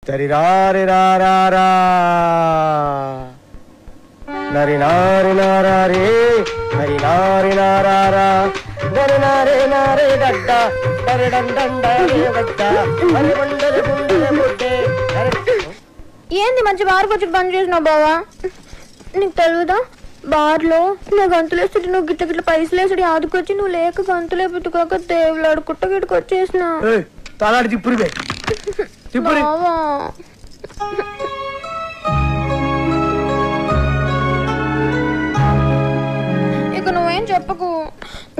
తరిరారి రారా నరి నారి నారే నరి నారి నారా నరి నారే నారే గడ్డ నరి డండ గడ్డ నరి బండలు గుండెల ముద్దే. ఏంది మంచి బార్కి వచ్చి బంద్ చేసినావు బావా? నీకు తెలుగుదా బార్లో నా గంతులు వేస్తుంటే నువ్వు గిట్ల గిట్ల పైసలు వేసుడు ఆదుకొచ్చి నువ్వు లేక గంతులే పుట్టుకోక దేవులాడు కుట్ట గిట్టుకు వచ్చేసిన తలాడి తిప్పురు తిప్పురు. ఇక నువ్వేం చెప్పకు.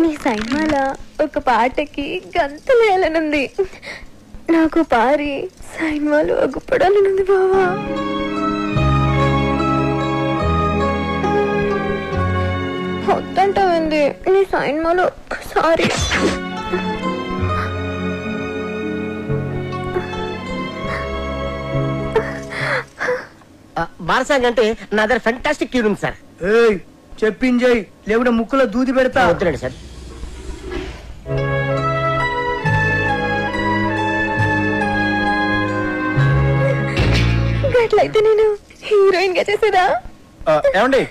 నీ సైన్మాల ఒక పాటకి గంతులు వేయాలనుంది. నాకు పారి సైన్మాలు అగుపడాలనుంది బావా. వద్దంటావేంది? నీ సైన్మాలు ఒక్కసారి బారసాంగ్ అంటే నా దగ్గర ఫెంటాస్టిక్ ట్యూన్ ఉంది సార్. చెప్పింజయ్ లేకుండా ముక్కులో దూది పెడతా. వద్దులేండి సార్. అట్లయితే నేను హీరోయిన్ గా చేసేదా? ఏమండి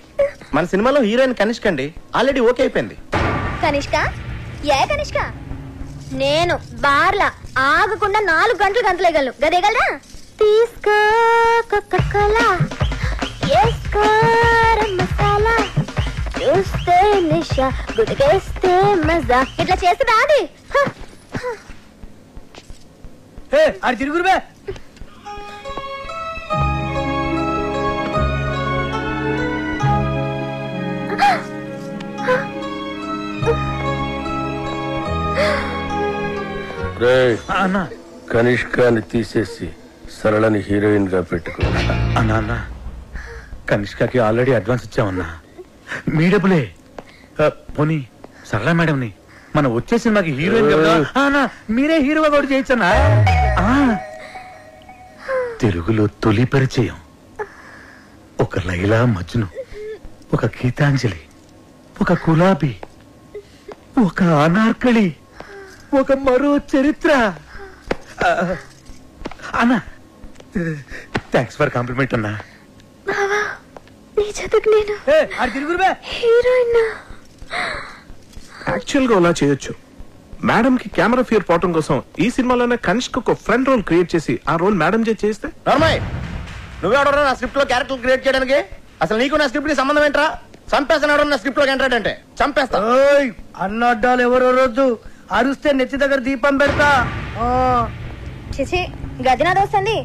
మన సినిమాలో హీరోయిన్ కనిష్క అండి, ఆల్రెడీ ఓకే అయిపోయింది. కనిష్క? ఏ కనిష్క? నేను బార్లా ఆగకుండా 4 గంటలు గంతలేగలను. గదేగలరా? తీసుకో కోకా-కోలా, వేసుకో మసాలా, చూస్తే నిషా, గుడిగేస్తే మజా. ఇట్లా చేస్తే రాది. అది తిరుగురువే. కనిష్కాని తీసేసి సరళని హీరోయిన్ గా పెట్టుకో. అన్నా కనిష్కకి ఆల్రెడీ అడ్వాన్స్ ఇచ్చామన్నా. మీ డబ్బులే. పోనీ సరళ మేడం ని మనం వచ్చే సినిమాకి హీరోయిన్ మీరే హీరోగా కూడా చేయొచ్చన్నా. తెలుగులో తొలి పరిచయం ఒక లైలా మజ్ను, ఒక గీతాంజలి, ఒక గులాబీ, ఒక అనార్కళి, ఒక మరో చరిత్ర. అన్నా థ్యాంక్స్ ఫర్ కాంప్లిమెంట్ అన్నా. యాక్చువల్ గా అలా చేయొచ్చు. మేడం కి కెమెరా ఫియర్ పోవటం కోసం ఈ సినిమాలోనే కనిష్క ఒక ఫ్రెండ్ రోల్ క్రియేట్ చేసి ఆ రోల్ మేడం చేస్తే. నువ్వెవడరా నా స్క్రిప్ట్ లో క్యారెక్టర్ క్రియేట్ చేయడానికి? అసలు నీకు నా స్క్రిప్ట్ కి సంబంధం ఏంట్రా? చంపేస్తాను నా స్క్రిప్ట్ లోకి ఎంటర్ అంటే చంపేస్తా. అన్నడ్డాలు ఎవరో రోజు అరుస్తే నెత్తి దగ్గర దీపం పెడతా. చిచి గదినా దోస్తుంది.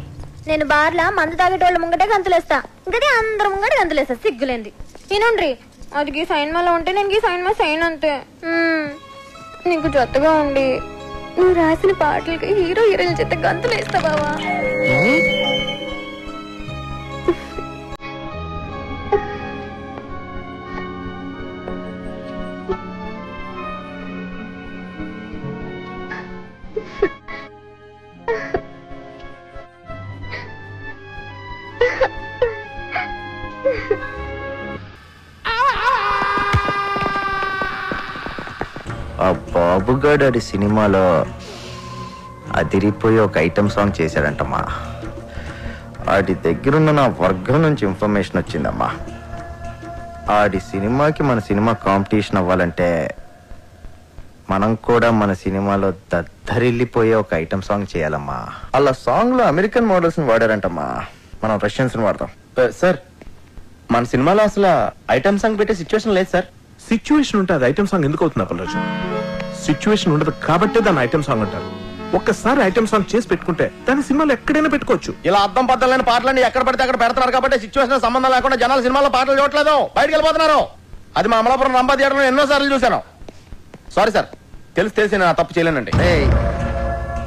నేను బార్లా మందు తాగేటోళ్ళ ముంగటే గంతులేస్తా, గది అందరు ముంగట గంతులేస్తా. సిగ్గులేంది. వినుండ్రి, అది గీ సైన్మాలో ఉంటే నేను గీ సైన్మా సైన్ అంతే. నీకు జొత్తగా ఉండి నువ్వు రాసిన పాటలకి హీరో హీరోయిన్ చేత గంతులేస్తా బావా. ఆ బాబుగాడు సినిమాలో అదిరిపోయి ఒక ఐటమ్ సాంగ్ చేశాడంటమ్మా. ఆడి దగ్గరున్న నా వర్గం నుంచి ఇన్ఫర్మేషన్ వచ్చిందమ్మా. ఆడి సినిమాకి మన సినిమా కాంపిటీషన్ అవ్వాలంటే మనం కూడా మన సినిమాలో దద్దరిల్లిపోయే ఒక ఐటమ్ సాంగ్ చేయాలమ్మా. అలా సాంగ్ లో అమెరికన్ మోడల్స్ ని వాడారంటమ్మా, మనం రష్యన్స్ ని వాడతాం. సార్ మన సినిమాలో అసలు ఐటమ్ సాంగ్ పెట్టే సిచ్యువేషన్ లేదు సార్. సిచ్యువేషన్ ఉంటే అది ఐటమ్ సాంగ్ ఎందుకు అవుతుంది అప్పలరాజు? సిచ్యువేషన్ ఉండదు కాబట్టి దాన్ని ఐటమ్ సాంగ్ అంటారు. ఒక్కసారి ఐటమ్ సాంగ్ చేసి పెట్టుకుంటే దాని సినిమాలో ఎక్కడైనా పెట్టుకోవచ్చు. ఇలా అర్థం పద్దలేని పాటలన్నీ ఎక్కడ పడితే అక్కడ పెడతారు కాబట్టి సిచ్యువేషన్ సంబంధం లేకుండా జనాలు సినిమాలో పాటలు చూడట్లేదు, బయటకు వెళ్ళిపోతున్నారు. అది మా అమలాపురం రంభా థియేటర్లో ఎన్నో సార్లు చూశాను. సారీ సార్, తెలిసి నేను తప్పు చేయలేనండి.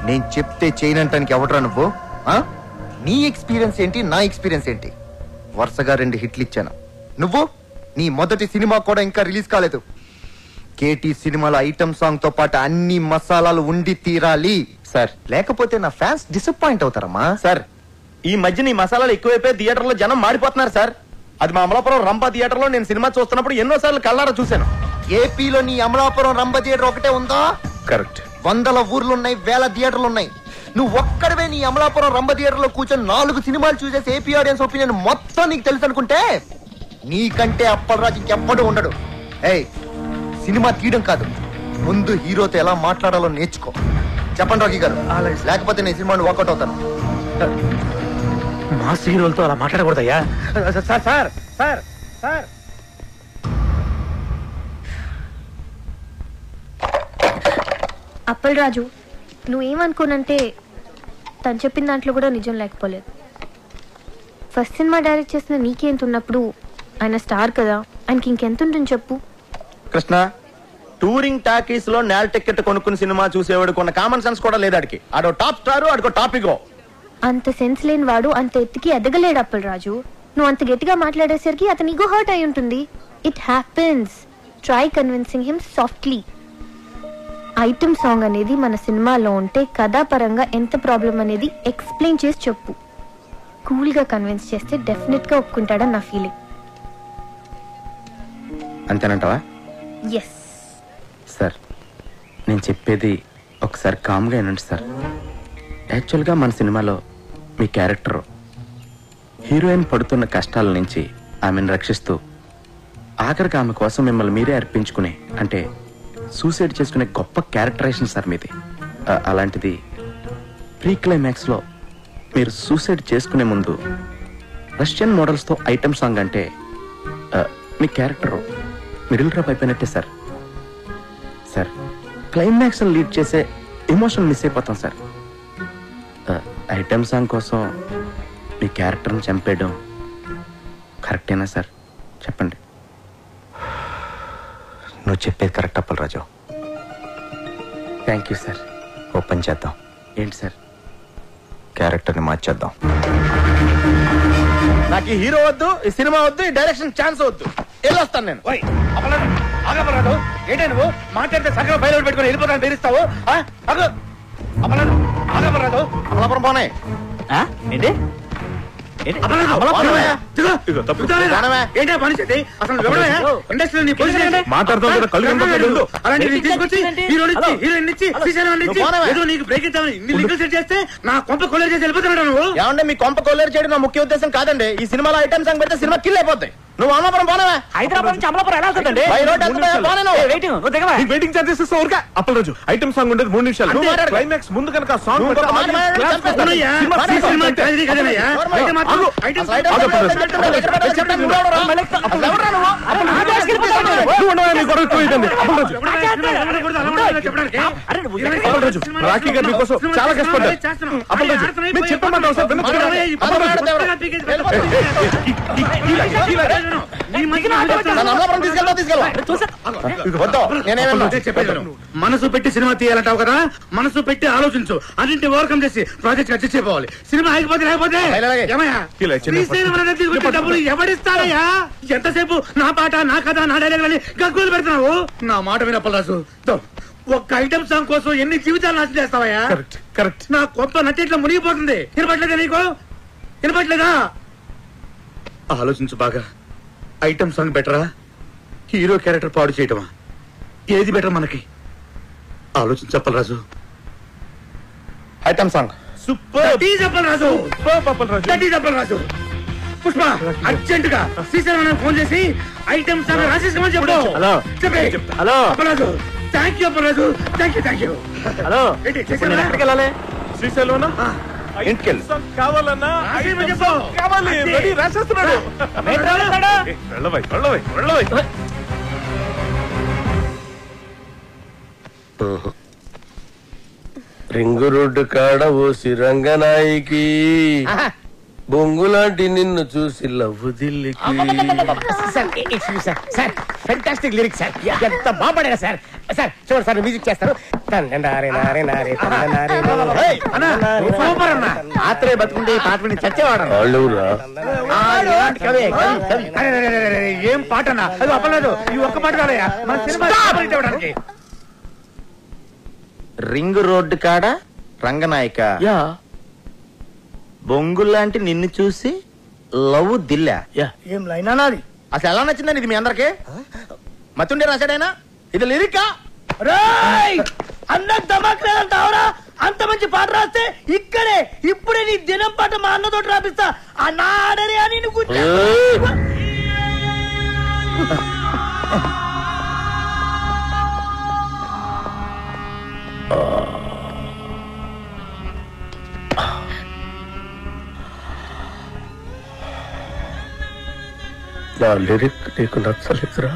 నేను చెప్తే చేయనంటానికి ఎవడరా నువ్వు? నీ ఎక్స్పీరియన్స్ ఏంటి, నా ఎక్స్పీరియన్స్ ఏంటి? వరుసగా 2 హిట్లు ఇచ్చాను. నువ్వు నీ మొదటి సినిమా కూడా ఇంకా రిలీజ్ కాలేదు. కేటీ సినిమాలో ఐటమ్ సాంగ్ తో పాటు అన్ని మసాలాలు ఉండి తీరాలి సార్, లేకపోతే నా ఫ్యాన్స్ డిసప్పాయింట్ అవుతారమ్మా. సార్ ఈ మధ్య ఈ మసాలాలు ఎక్కువైపోయి థియేటర్ లో జనం మాడిపోతున్నారు సార్. అది మా అమలాపురం రంభా థియేటర్ లో నేను సినిమా చూస్తున్నప్పుడు ఎన్నోసార్లు కళ్ళారా చూశాను. ఏపీలో నీ అమలాపురం రంభ థియేటర్ ఒకటే ఉందా? కరెక్ట్. 100 ఊర్లున్నాయి, 1000 థియేటర్లు ఉన్నాయి. నువ్వు ఒక్కడవే నీ అమలాపురం రంభ థియేటర్ లో కూర్చొని 4 సినిమాలు చూసేసి ఏపీ ఆడియన్స్ ఒపీనియన్ మొత్తం నీకు తెలుసు అనుకుంటే నీకంటే అప్పలరాజు ఇంకెప్పుడు ఉండడు. ఏయ్, సినిమా తీయడం కాదు, ముందు హీరోతో ఎలా మాట్లాడాలో నేర్చుకో. చెప్పండి రాకీ గారు, లేకపోతే నేను సినిమాని వాకౌట్ అవుతాను. మాస్ హీరోలతో అలా మాట్లాడకూడదయ్యా. Sir sir sir sir Appal Raju, నువ్వేమనుకోనంటే తను చెప్పిన దాంట్లో కూడా నిజం లేకపోలేదు. ఫస్ట్ సినిమా డైరెక్ట్ చేసిన నీకెంత ఉన్నప్పుడు ఆయన స్టార్ కదా, ఆయనకి ఇంకెంత ఉంటుంది చెప్పు. కృష్ణ, టూరింగ్ టాకీస్ లో నేల టికెట్ కొనుక్కుని సినిమా చూసేవాడు కొన్న కామన్ సెన్స్ కూడా లేదు. ఆడికి ఆడో టాప్ స్టార్, ఆడికో టాపికో. అంత సెన్స్ లేని వాడు అంత ఎత్తుకి ఎదగలేడు అప్పల్ రాజు. నువ్వు అంత గట్టిగా మాట్లాడేసరికి అతని ఈగో హర్ట్ అయి ఉంటుంది. It happens. Try convincing him softly. Item song అనేది మన సినిమాలో ఉంటే కథాపరంగా ఎంత ప్రాబ్లం అనేది ఎక్స్ప్లెయిన్ చేసి చెప్పు. కూల్ గా కన్విన్స్ చేస్తే డెఫినెట్ గా ఒప్పుకుంటాడని నా ఫీలింగ్. అంతేనంటావా? ఎస్ సార్, నేను చెప్పేది ఒకసారి కామ్గా వినండి సార్. యాక్చువల్గా మన సినిమాలో మీ క్యారెక్టర్ హీరోయిన్ పడుతున్న కష్టాల నుంచి ఆమెను రక్షిస్తూ ఆఖరికి ఆమె కోసం మిమ్మల్ని మీరే అర్పించుకునే, అంటే సూసైడ్ చేసుకునే గొప్ప క్యారెక్టరైజేషన్ సార్ మీది. అలాంటిది ప్రీ క్లైమాక్స్లో మీరు సూసైడ్ చేసుకునే ముందు రష్యన్ మోడల్స్తో ఐటమ్ సాంగ్ అంటే మీ క్యారెక్టర్ మిడిల్ డ్రాప్ అయిపోయినట్టే సార్. సార్, క్లైమాక్స్ లీడ్ చేసే ఎమోషన్ మిస్ అయిపోతాం సార్. ఐటమ్ సాంగ్ కోసం మీ క్యారెక్టర్ని చంపేయడం కరెక్టేనా సార్? చెప్పండి. నువ్వు చెప్పేది correct Appalaraju. Thank you sir. Open చేద్దాం. ఏంటి సార్? క్యారెక్టర్ని మార్చేద్దాం. నాకు ఈ హీరో వద్దు, ఈ సినిమా వద్దు, ఈ డైరెక్షన్ ఛాన్స్ వద్దు. వెళ్ళొస్తాను నేను. ఆగపరాదు. ఏంటే నువ్వు మాట్లాడితే సగం బయలు పెట్టుకుని వెళ్ళిపోతాను బెదిరిస్తావు? ఆగపరాదు. అమలాపురం పోనే. ఏంటి ఏంటో పని చేసి అసలు ఇండస్ట్రీలో నీ పొజిషన్ అలాంటి తీసుకొచ్చి హీరోయిన్ ఇచ్చి ఏదో నీకు బ్రేక్ ఇద్దామని ఇన్ని లింకులు సెట్ చేస్తే నా కొంప కొలేరు చేసి వెళ్ళిపోతున్నాడు నువ్వు. ఏమంటే మీ కొంప కొల్లేరు చేయడం నా ముఖ్య ఉద్దేశం కాదండి. ఈ సినిమాలో ఐటమ్ సాంగ్ పెడితే సినిమా కిల్ అయిపోతాయి. నువ్వు అమలాపురం పోనవా? హైదరాబాద్ నుంచి అమలాపురం ఎలా వస్తుందండి? వెయిటింగ్ చార్జెస్ ఊరికా. అప్పలరాజు, ఐటమ్ సాంగ్ ఉండేది 3 నిమిషాలు. క్లైమాక్స్ ముందు కనుక సాంగ్ రాఖీ గారి కోసం చాలా కష్టపడ్డారు. అప్పలరాజు, మీరు చెప్పమంటారు సార్. మనసు పెట్టి సినిమా తీయాలంటావు కదా, మనసు పెట్టి ఆలోచించు. అన్నింటి ఓవర్కమ్ చేసి ప్రాజెక్ట్ ఖర్చు అయిపోవాలి. సినిమా ఆగిపోతే లేకపోతే డబ్బులు ఎవడిస్తారయ్యా? ఎంతసేపు నా పాట, నా కథ, నా డైలాగ్ అని గగ్గోలు పెడుతున్నావు. నా మాట వినప్పలాసు, ఒక్క ఐటమ్ సాంగ్ కోసం ఎన్ని జీవితాలు నాశనం చేస్తావయ్యా? కరెక్ట్. నా కొంత నచ్చేట్లో మునిగిపోతుంది. వినపట్లేదా నీకు? వినపట్లేదా? ఆలోచించు బాగా. ఐటమ్ సాంగ్ బెటరా, హీరో క్యారెక్టర్ పాడు చేయటమా? ఏది బెటర్ మనకి? ఆలోచించు Appalaraju. Item song super. Appalaraju, Pushpa urgent గా శ్రీశైలం ఫోన్ చేసి ఐటమ్ సాంగ్ రాసేసుకోమని చెప్పు. Hello Appalaraju, thank you Appalaraju, thank you. Hello, ఎక్కడికి వెళ్ళాలి? శ్రీశైలం ఇంటికి కావాలన్నా కావాలి. రెడీ, రాసేస్తున్నాడు. వెళ్ళవై. రింగు రోడ్డు కాడ ఓసి రంగనాయికి బొంగులాంటి నిన్ను చూసి లవ్వు దిల్లికి. Sir fantastic lyrics sir. ఎంత బాగుపడారు సార్. సార్ చూడండి సార్, మ్యూజిక్ చేస్తారు. ఆత్రే బతుకుంటే ఈ పాట విని చచ్చేవాడు. వాళ్ళురా ఏం పాట అన్నా? అది అప్పలేదు. ఈ ఒక్క పాట కాదయ్యా మన సినిమా ఇవ్వడానికి. రింగ్ రోడ్డు కాడ రంగనాయక, బొంగులాంటి నిన్ను చూసి లవ్ దిల్లా. ఏం లైన్ అన్నది? అసలు ఎలా నచ్చిందండి ఇది మీ అందరికి? మతుండే రాశాడైనా ఇది లిరికా? అన్న ధమాక్ లేదంటావురా? అంత మంచి పాట రాస్తే ఇక్కడే ఇప్పుడే నీ దినం పాట మా అన్నతో రాపిస్తా. అన్నా ఆడరే అని నువ్వు నా లిరిక్ నీకు నచ్చలేదురా?